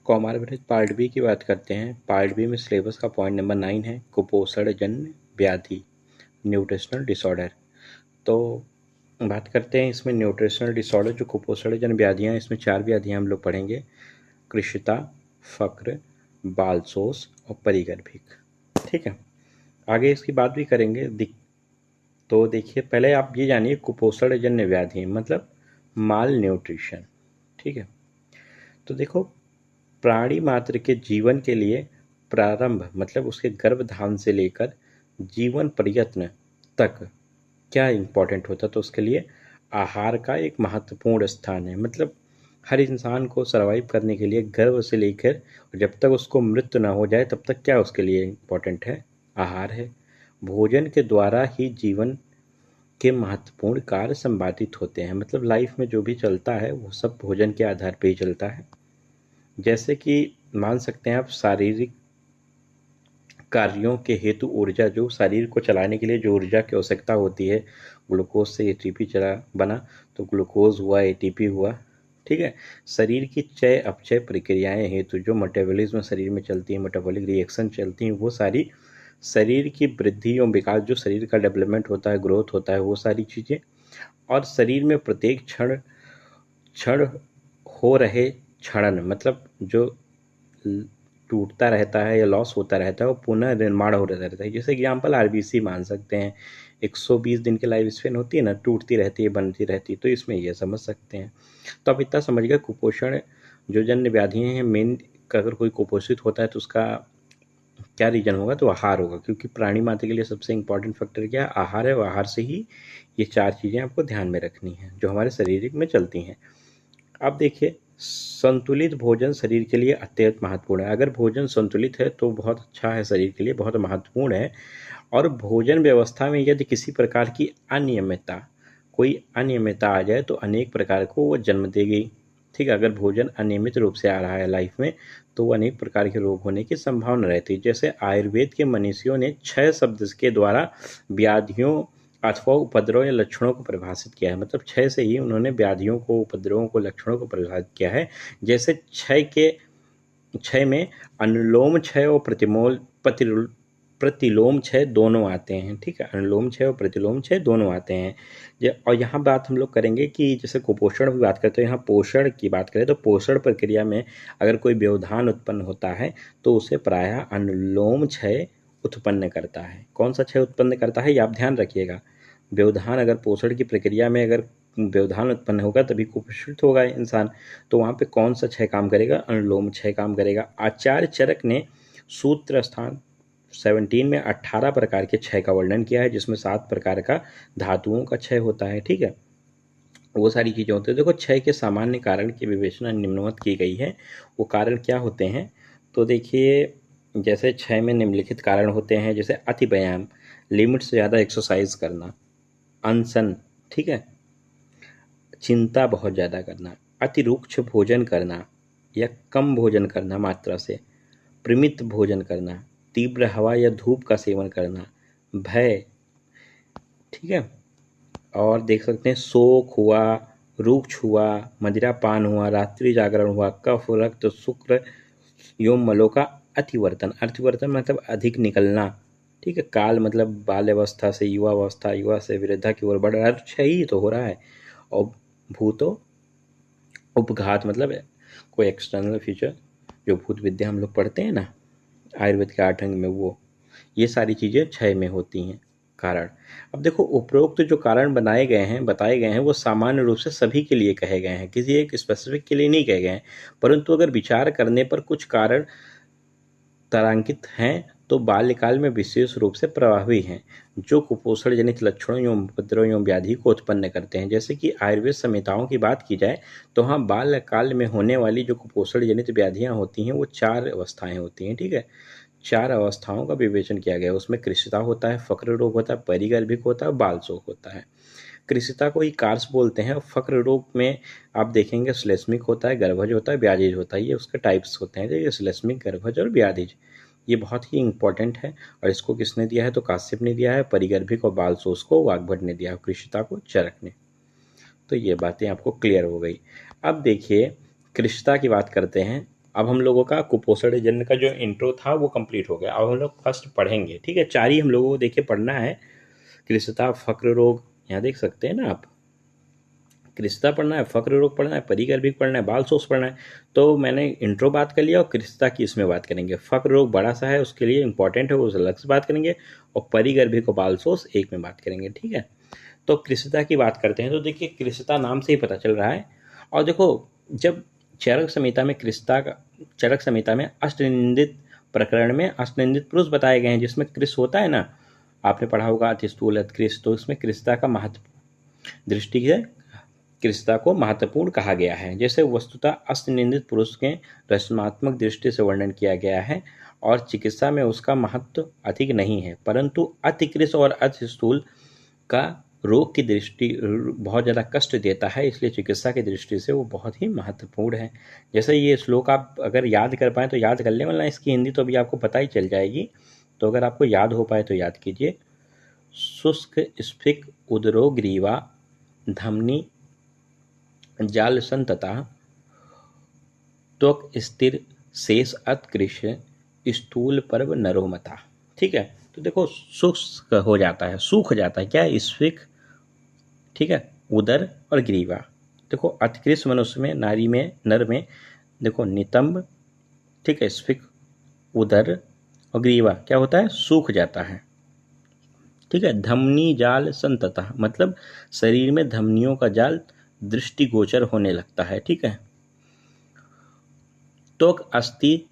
कॉमॉर्बिड part B की बात करते हैं। पार्ट बी में सिलेबस का पॉइंट नंबर 9 है कुपोषणजन्य व्याधि, न्यूट्रिशनल डिसऑर्डर। तो बात करते हैं इसमें न्यूट्रिशनल डिसऑर्डर, जो कुपोषणजन्य व्याधियाँ हैं, इसमें 4 व्याधियाँ हम लोग पढ़ेंगे: कृशिता, फक्र, बालसोस और परिगर्भिक। ठीक है, आगे इसकी बात भी करेंगे। तो देखिए, पहले आप ये जानिए कुपोषणजन्य व्याधि मतलब माल न्यूट्रिशन। ठीक है, तो देखो, प्राणी मात्र के जीवन के लिए प्रारंभ मतलब उसके गर्भधान से लेकर जीवन प्रयत्न तक क्या इम्पोर्टेंट होता है, तो उसके लिए आहार का एक महत्वपूर्ण स्थान है। मतलब हर इंसान को सरवाइव करने के लिए गर्भ से लेकर जब तक उसको मृत्यु ना हो जाए तब तक क्या उसके लिए इम्पोर्टेंट है, आहार है। भोजन के द्वारा ही जीवन के महत्वपूर्ण कार्य संपादित होते हैं। मतलब लाइफ में जो भी चलता है वो सब भोजन के आधार पर ही चलता है। जैसे कि मान सकते हैं आप, शारीरिक कार्यों के हेतु ऊर्जा, जो शरीर को चलाने के लिए जो ऊर्जा की आवश्यकता होती है, ग्लूकोज से एटीपी चला बना तो ग्लूकोज हुआ, एटीपी हुआ। ठीक है, शरीर की चय अपचय प्रक्रियाएं हेतु जो मेटाबॉलिज्म शरीर में चलती है, मेटाबॉलिक रिएक्शन चलती हैं, वो सारी शरीर की वृद्धि एवं विकास, जो शरीर का डेवलपमेंट होता है, ग्रोथ होता है, वो सारी चीज़ें। और शरीर में प्रत्येक क्षण क्षण हो रहे क्षरण मतलब जो टूटता रहता है या लॉस होता रहता है, वो पुनः निर्माण हो रहता है। जैसे एग्जाम्पल आरबीसी मान सकते हैं, 120 दिन की लाइफ स्पेन होती है ना, टूटती रहती है, बनती रहती है, तो इसमें ये समझ सकते हैं। तो अब इतना समझ गए कुपोषण जो जन्य व्याधियाँ हैं, मेन अगर कोई कुपोषित होता है तो उसका क्या रीजन होगा, तो आहार होगा, क्योंकि प्राणी मात्र के लिए सबसे इंपॉर्टेंट फैक्टर क्या है, आहार है। और आहार से ही ये 4 चीज़ें आपको ध्यान में रखनी है जो हमारे शरीर में चलती हैं। अब देखिए, संतुलित भोजन शरीर के लिए अत्यंत महत्वपूर्ण है। अगर भोजन संतुलित है तो बहुत अच्छा है, शरीर के लिए बहुत महत्वपूर्ण है। और भोजन व्यवस्था में यदि किसी प्रकार की कोई अनियमितता आ जाए तो अनेक प्रकार को वो जन्म देगी। ठीक है, अगर भोजन अनियमित रूप से आ रहा है लाइफ में तो वो अनेक प्रकार के रोग होने की संभावना रहती है। जैसे आयुर्वेद के मनीषियों ने 6 शब्द के द्वारा व्याधियों अथवा उपद्रव या लक्षणों को परिभाषित किया है। मतलब 6 से ही उन्होंने व्याधियों को, उपद्रवों को, लक्षणों को परिभाषित किया है। जैसे 6 में अनुलोम क्षय और प्रतिलोम क्षय दोनों आते हैं। ठीक है, अनुलोम क्षय और प्रतिलोम क्षय दोनों आते हैं। और यहाँ बात हम लोग करेंगे कि जैसे कुपोषण की बात करते हैं, यहाँ पोषण की बात करें तो पोषण प्रक्रिया में अगर कोई व्यवधान उत्पन्न होता है तो उसे प्रायः अनुलोम क्षय उत्पन्न करता है। कौन सा क्षय उत्पन्न करता है, ये आप ध्यान रखिएगा। व्यवधान, अगर पोषण की प्रक्रिया में अगर व्यवधान उत्पन्न होगा तभी कुपोषित होगा इंसान। तो वहाँ पे कौन सा क्षय काम करेगा, अनुलोम क्षय काम करेगा। आचार्य चरक ने सूत्र स्थान 17 में 18 प्रकार के क्षय का वर्णन किया है, जिसमें 7 प्रकार का धातुओं का क्षय होता है। ठीक है, वो सारी चीज़ें होती है। देखो, क्षय के सामान्य कारण की विवेचना निम्नवत की गई है। वो कारण क्या होते हैं, तो देखिए, जैसे क्षय में निम्नलिखित कारण होते हैं, जैसे अति व्यायाम, लिमिट से ज़्यादा एक्सरसाइज करना, अनशन, ठीक है, चिंता बहुत ज़्यादा करना, अति रुक्ष भोजन करना या कम भोजन करना मात्रा से, परिमित भोजन करना, तीव्र हवा या धूप का सेवन करना, भय, ठीक है, और देख सकते हैं शोक हुआ, रुक्ष हुआ, मदिरापान हुआ, रात्रि जागरण हुआ, कफ, रक्त, शुक्र एवं मलों का अतिवर्तन। अतिवर्तन मतलब अधिक निकलना। ठीक है, काल मतलब बाल्यावस्था से युवावस्था, युवा से वृद्धा की ओर बढ़ रहा है, अच्छा ही तो हो रहा है। और भूतो उपघात मतलब कोई एक्सटर्नल फीचर, जो भूत विद्या हम लोग पढ़ते हैं ना आयुर्वेद के 8 अंग में, वो ये सारी चीज़ें क्षय में होती हैं कारण। अब देखो, उपरोक्त जो कारण बताए गए हैं वो सामान्य रूप से सभी के लिए कहे गए हैं, किसी एक स्पेसिफिक के लिए नहीं कहे गए हैं। परंतु अगर विचार करने पर कुछ कारण तारांकित हैं तो बाल्यकाल में विशेष रूप से प्रभावी हैं, जो कुपोषण जनित लक्षणों एवं उपद्रव एवं व्याधि को उत्पन्न करते हैं। जैसे कि आयुर्वेद संहिताओं की बात की जाए तो हाँ, बाल्यकाल में होने वाली जो कुपोषण जनित व्याधियाँ होती हैं वो 4 अवस्थाएं होती हैं। ठीक है, 4 अवस्थाओं का विवेचन किया गया है। उसमें कृशिता होता है, फक्र रोग होता है, परिगर्भिक होता है, बाल शोक होता है। कृशिता को ही कार्स बोलते हैं। फक्र रोग में आप देखेंगे श्लेष्मिक होता है, गर्भज होता है, व्याधिज होता है। ये उसके टाइप्स होते हैं, ये श्लेष्मिक, गर्भज और व्याधिज। ये बहुत ही इंपॉर्टेंट है। और इसको किसने दिया है, तो काश्यप ने दिया है। परिगर्भिक और बाल शोष को वाग्भट ने दिया है, कृशिता को चरक ने। तो ये बातें आपको क्लियर हो गई। अब देखिए, कृशिता की बात करते हैं। अब हम लोगों का कुपोषण जन्य का जो इंट्रो था वो कंप्लीट हो गया। अब हम लोग फर्स्ट पढ़ेंगे, ठीक है। 4 ही हम लोगों को देखिए पढ़ना है। कृष्णता, फक्र रोग, यहाँ देख सकते हैं ना आप, कृष्णता पढ़ना है, फक्र रोग पढ़ना है, परिगर्भिक पढ़ना है, बाल शोष पढ़ना है। तो मैंने इंट्रो बात कर लिया और कृष्णता की इसमें बात करेंगे। फक्र रोग बड़ा सा है, उसके लिए इंपॉर्टेंट है, वो अलग से बात करेंगे। और परिगर्भिक और बाल शोष एक में बात करेंगे, ठीक है। तो कृष्णता की बात करते हैं। तो देखिए कृष्णता नाम से ही पता चल रहा है। और देखो, जब चरक संहिता में कृष्णता का, चरक संहिता में अष्टनिंदित प्रकरण में अष्टनिंदित पुरुष बताए गए हैं, जिसमें कृष होता है ना, आपने पढ़ा होगा अति स्थूल कृष। तो इसमें कृष्णता का महत्व दृष्टि से कृष्णता को महत्वपूर्ण कहा गया है। जैसे वस्तुतः अष्टनिंदित पुरुष के रचनात्मक दृष्टि से वर्णन किया गया है और चिकित्सा में उसका महत्व अधिक नहीं है, परंतु अतिकृष और अति स्थूल का रोग की दृष्टि बहुत ज़्यादा कष्ट देता है, इसलिए चिकित्सा की दृष्टि से वो बहुत ही महत्वपूर्ण है। जैसे ये श्लोक आप अगर याद कर पाएँ तो याद कर लें, वरना इसकी हिंदी तो अभी आपको पता ही चल जाएगी। तो अगर आपको याद हो पाए तो याद कीजिए। शुष्क स्फिक उदरो ग्रीवा धमनी जाल संतता त्वक स्थिर शेष उत्कृष स्थूल पर्व नरोमता। ठीक है। तो देखो शुष्क हो जाता है, सूख जाता है, क्या है, स्फिक, ठीक है, उदर और ग्रीवा। देखो उत्कृष्ट मनुष्य में, नारी में, नर में देखो नितंब, ठीक है, स्फिक, उदर और ग्रीवा क्या होता है, सूख जाता है, ठीक है। धमनी जाल संतता मतलब शरीर में धमनियों का जाल दृष्टिगोचर होने लगता है, ठीक है। त्वक अस्थि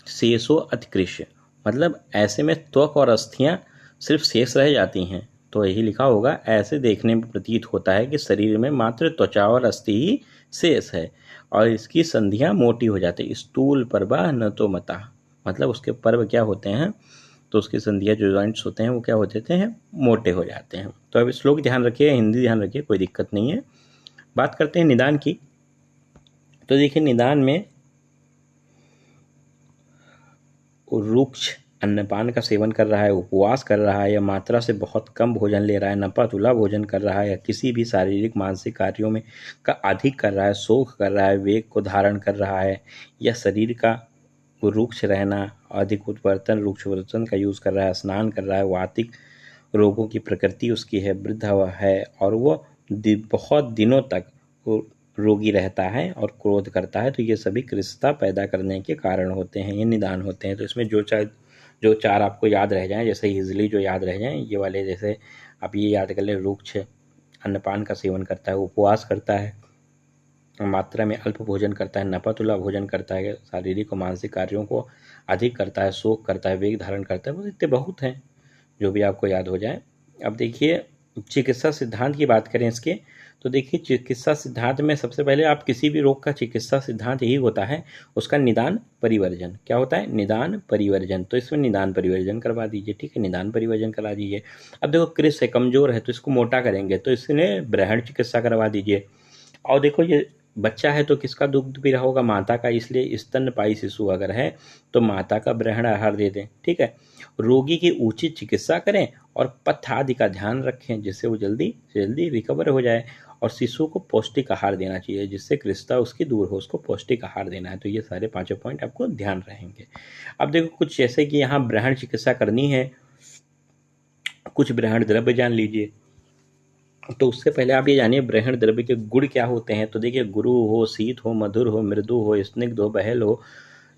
शेषो अतिकृष्य मतलब ऐसे में त्वक और अस्थियां सिर्फ शेष रह जाती हैं। तो यही लिखा होगा, ऐसे देखने में प्रतीत होता है कि शरीर में मात्र त्वचा और अस्थि ही शेष है और इसकी संधियां मोटी हो जाती है। स्थूल पर्वा न तो मता मतलब उसके पर्व क्या होते हैं, तो उसकी संधियां जो जॉइंट्स होते हैं वो क्या हो जाते हैं, मोटे हो जाते हैं। तो अब श्लोक ध्यान रखिए, हिंदी ध्यान रखिए, कोई दिक्कत नहीं है। बात करते हैं निदान की। तो देखिए निदान में रुक्ष अन्नपान का सेवन कर रहा है, उपवास कर रहा है, या मात्रा से बहुत कम भोजन ले रहा है, नपा-तुला भोजन कर रहा है, या किसी भी शारीरिक मानसिक कार्यों में का अधिक कर रहा है, शोक कर रहा है, वेग को धारण कर रहा है, या शरीर का रुक्ष रहना, अधिक उत्वर्तन, रुक्ष वर्तन का यूज़ कर रहा है, स्नान कर रहा है, वातिक रोगों की प्रकृति उसकी है, वृद्ध है और वो बहुत दिनों तक रोगी रहता है और क्रोध करता है, तो ये सभी कृष्णता पैदा करने के कारण होते हैं, ये निदान होते हैं। तो इसमें जो चार आपको याद रह जाएं, जैसे इजली जो याद रह जाएं ये वाले, जैसे आप ये याद कर लें, रुक्ष अन्नपान का सेवन करता है, उपवास करता है, मात्रा में अल्प भोजन करता है, नपा-तुला भोजन करता है, शारीरिक और मानसिक कार्यों को अधिक करता है, शोक करता है, वेग धारण करता है, बस इतने बहुत हैं जो भी आपको याद हो जाए। अब देखिए चिकित्सा सिद्धांत की बात करें इसके, तो देखिए चिकित्सा सिद्धांत में सबसे पहले आप किसी भी रोग का चिकित्सा सिद्धांत यही होता है, उसका निदान परिवर्जन। क्या होता है, निदान परिवर्जन। तो इसमें निदान परिवर्जन करवा दीजिए, ठीक है, निदान परिवर्जन करा दीजिए। अब देखो कृष है, कमजोर है, तो इसको मोटा करेंगे, तो इसने ब्रहण चिकित्सा करवा दीजिए। और देखो ये बच्चा है तो किसका दुग्ध पी रहा होगा, माता का, इसलिए स्तनपायी शिशु अगर है तो माता का ब्रहण आहार दे दें, ठीक है। रोगी की उचित चिकित्सा करें और पथ्य आदि का ध्यान रखें जिससे वो जल्दी से जल्दी रिकवर हो जाए, और शिशु को पौष्टिक आहार देना चाहिए जिससे कृष्णता उसकी दूर हो, उसको पौष्टिक आहार देना है। तो ये सारे पांचों पॉइंट आपको ध्यान रहेंगे। अब देखो कुछ जैसे कि यहाँ ब्रहण चिकित्सा करनी है, कुछ ब्रहण द्रव्य जान लीजिए। तो उससे पहले आप ये जानिए ब्रहण द्रव्य के गुण क्या होते हैं। तो देखिए गुरु हो, शीत हो, मधुर हो, मृदु हो, स्निग्ध हो, बहल हो,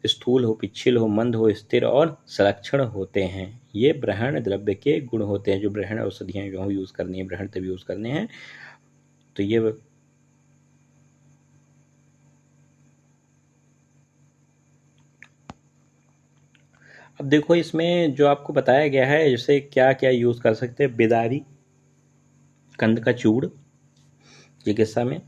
स्थूल हो, पिच्छिल हो, मंद हो, स्थिर और संरक्षण होते हैं। ये ब्रहण द्रव्य के गुण होते हैं, जो ब्रहण औषधियाँ जो यूज़ करनी है, ब्रहण तब यूज़ करने हैं। तो ये अब देखो इसमें जो आपको बताया गया है, जैसे क्या क्या यूज़ कर सकते हैं, बिदारी कंद का चूर्ण चिकित्सा में,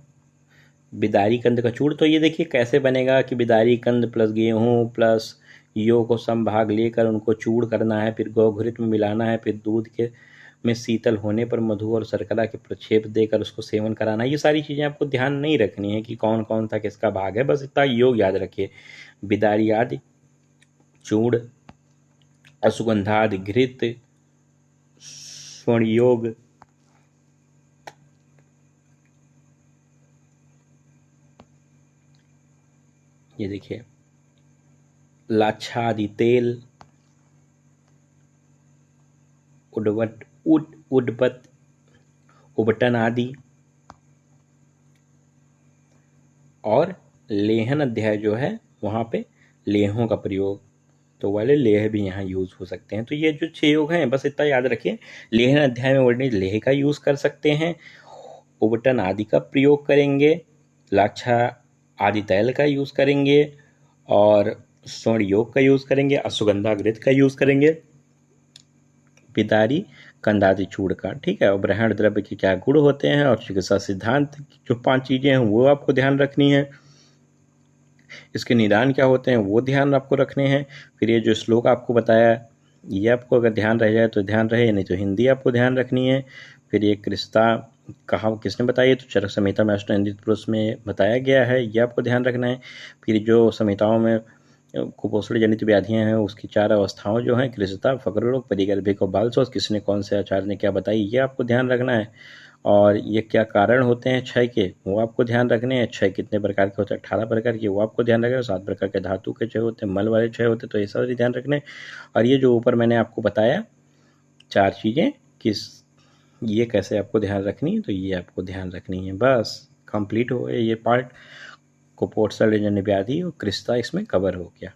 बिदारी कंद का चूर्ण। तो ये देखिए कैसे बनेगा कि बिदारी कंद प्लस गेहूँ प्लस यो को सम भाग लेकर उनको चूर्ण करना है, फिर गौघृत में मिलाना है, फिर दूध के में शीतल होने पर मधु और शर्करा के प्रक्षेप देकर उसको सेवन कराना है। ये सारी चीज़ें आपको ध्यान नहीं रखनी है कि कौन कौन सा किसका भाग है, बस इतना योग याद रखिए। बिदारी आदि चूर्ण, अश्वगंधादि घृत, स्वर्ण योग, ये देखिए लाछा आदि तेल, उडबत, उबटन आदि। और लेहन अध्याय जो है वहाँ पे लेहों का प्रयोग, तो वाले लेह भी यहाँ यूज हो सकते हैं। तो ये जो 6 योग हैं बस इतना याद रखिए। लेहन अध्याय में वर्णित लेह का यूज कर सकते हैं, उबटन आदि का प्रयोग करेंगे, लाछा आदि तैल का यूज करेंगे, और स्वर्ण योग का यूज करेंगे, अश्वगंधा घृत का यूज करेंगे, पिदारी कंदादि चूड़ का। ठीक है। और ग्रहण द्रव्य के क्या गुण होते हैं और चिकित्सा सिद्धांत जो 5 चीजें हैं वो आपको ध्यान रखनी है। इसके निदान क्या होते हैं वो ध्यान आपको रखने हैं। फिर ये जो श्लोक आपको बताया ये आपको अगर ध्यान रह जाए तो ध्यान रहे, नहीं तो हिंदी आपको ध्यान रखनी है। फिर ये क्रिस्ता कहा किसने बताई, तो चरक संहिता में अष्टांगिक पुरुष में बताया गया है, ये आपको ध्यान रखना है। फिर जो संहिताओं में कुपोषण जनित व्याधियां हैं उसकी 4 अवस्थाओं जो हैं, कृषिता, फकर रोग, परिगर्भिक और बाल शोष, किसने कौन से आचार्य ने क्या बताई ये आपको ध्यान रखना है। और ये क्या कारण होते हैं क्षय के वो आपको ध्यान रखने हैं। क्षय कितने प्रकार के होते हैं, 18 प्रकार के, वो आपको ध्यान रखना है। 7 प्रकार के धातु के क्षय होते हैं, मल वाले क्षय होते हैं, तो ये सारे ध्यान रखने। और ये जो ऊपर मैंने आपको बताया 4 चीज़ें किस ये कैसे आपको ध्यान रखनी है, तो ये आपको ध्यान रखनी है। बस कंप्लीट हो गया ये पार्ट। कुपोषण जन्य व्याधि और कृषिता इसमें कवर हो गया।